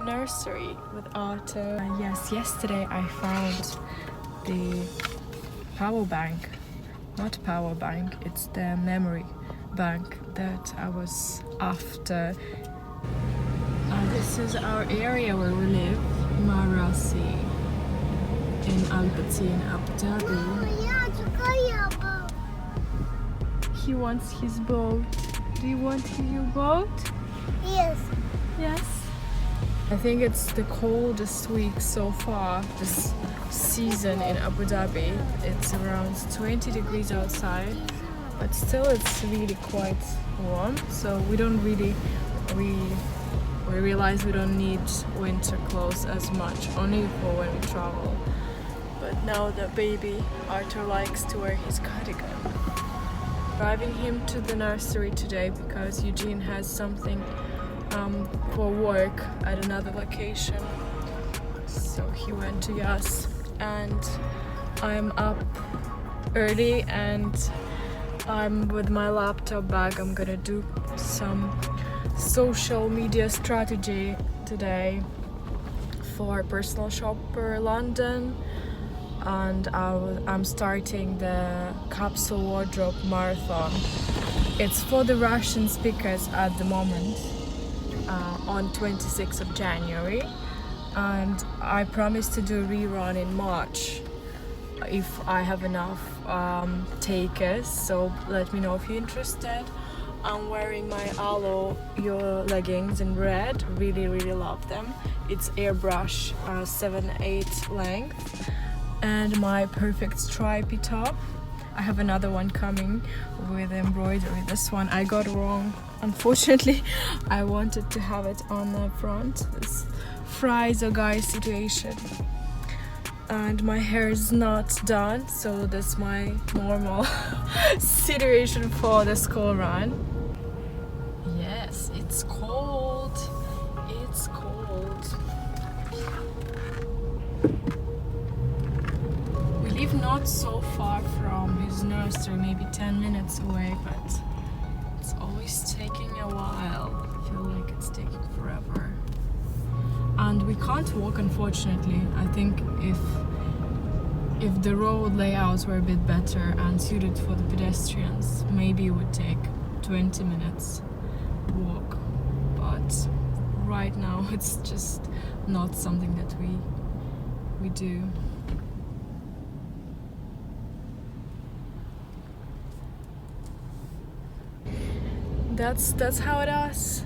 nursery with Arthur. Yes, yesterday I found the power bank. Not power bank, it's the memory bank that I was after. This is our area where we live, Nursery, in Al-Bati in Abu Dhabi. He wants his boat. Do you want your boat? Yes. Yes. I think it's the coldest week so far this season in Abu Dhabi. It's around 20 degrees outside, but still it's really quite warm. So we don't really, we realize we don't need winter clothes as much, only for when we travel. But now the baby Arthur likes to wear his cardigan. Driving him to the nursery today because Eugene has something for work at another location, so he went to Yas, and I'm up early and I'm with my laptop bag. I'm gonna do some social media strategy today for Personal Shopper London, and I'm starting the capsule wardrobe marathon. It's for the Russian speakers at the moment. On 26th of January, and I promised to do a rerun in March if I have enough takers, so let me know if you're interested. I'm wearing my aloe leggings in red, really love them. It's airbrush 7/8 length, and my perfect stripy top. I have another one coming with embroidery. This one I got wrong, unfortunately. I wanted to have it on the front, this fries or guy situation. And my hair is not done, so that's my normal situation for the school run. Yes, it's cold. It's cold. We live not so far from his nursery, maybe 10 minutes away, but it's always taking a while. I feel like it's taking forever. And we can't walk, unfortunately. I think if the road layouts were a bit better and suited for the pedestrians, maybe it would take 20 minutes walk. But right now it's just not something that we do. That's how it is.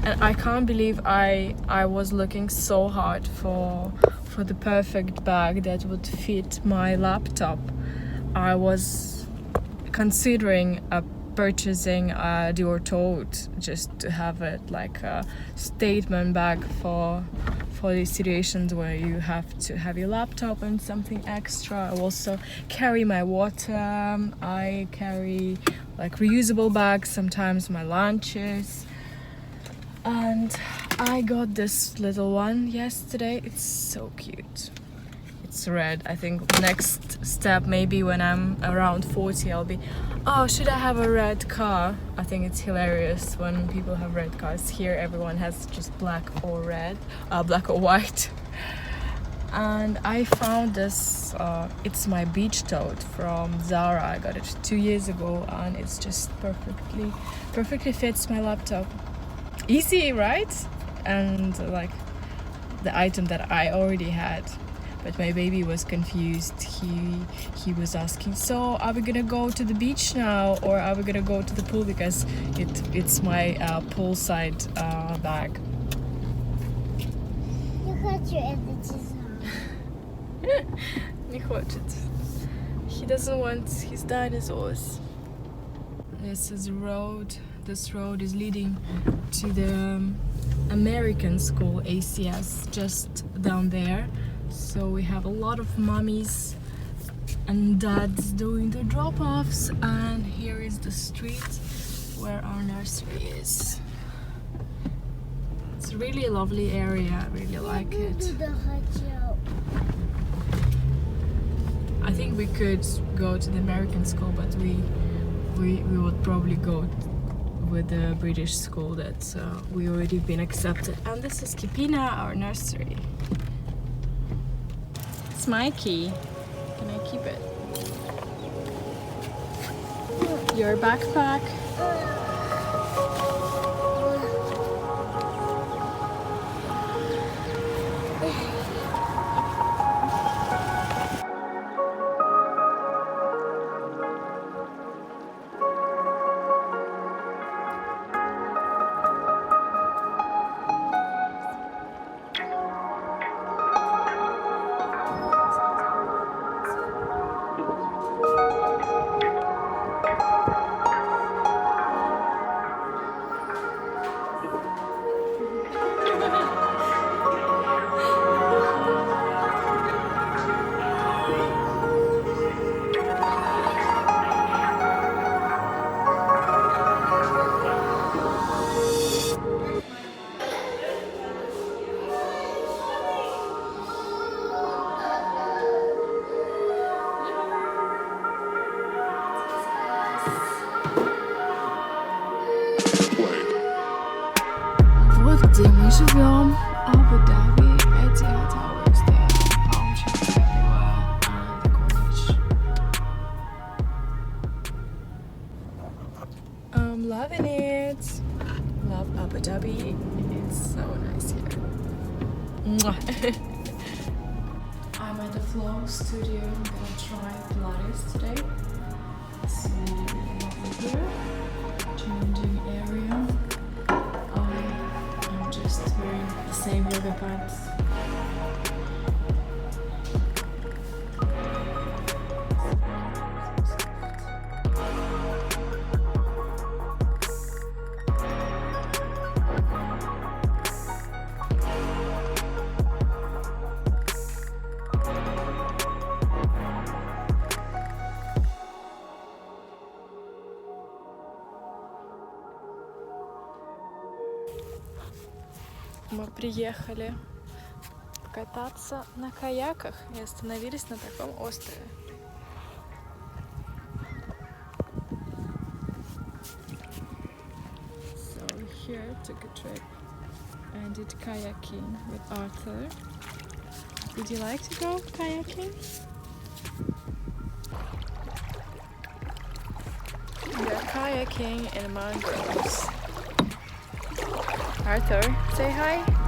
And I can't believe I was looking so hard for the perfect bag that would fit my laptop. I was considering purchasing a Dior tote just to have it like a statement bag for these situations where you have to have your laptop and something extra. I also carry my water. I carry like reusable bags, sometimes my lunches. And I got this little one yesterday. It's so cute. It's red. I think next step, maybe when I'm around 40, I'll be, oh, should I have a red car? I think it's hilarious when people have red cars. Here everyone has just black or red, black or white. And I found this, it's my beach tote from Zara. I got it 2 years ago, and it's just perfectly fits my laptop. Easy, right? And like the item that I already had, but my baby was confused. He was asking, so are we gonna go to the beach now, or are we gonna go to the pool, because it's my poolside bag. Не хочет. He doesn't want his dinosaurs. This is a road. This road is leading to the American school, ACS, just down there. So we have a lot of mummies and dads doing the drop-offs, and here is the street where our nursery is. It's really a lovely area. I really like it. I think we could go to the American school, but we would probably go with the British school that we already been accepted. And this is Kipina, our nursery. It's my key. Can I keep it? Your backpack. Вот где мы живем. Abu Dhabi, Etihad Towers, the palm trees everywhere, and the college. I'm loving it. Love Abu Dhabi. It's so nice here. Mwah. I'm at the Flow studio. I'm gonna try Pilates today. It's really lovely here. Changing area. I'm just wearing the same yoga pants. Мы приехали кататься на каяках и остановились на таком острове. So here took a trip and did kayaking with Arthur. Would you like to go kayaking? We are kayaking in mangroves. Arthur, say hi.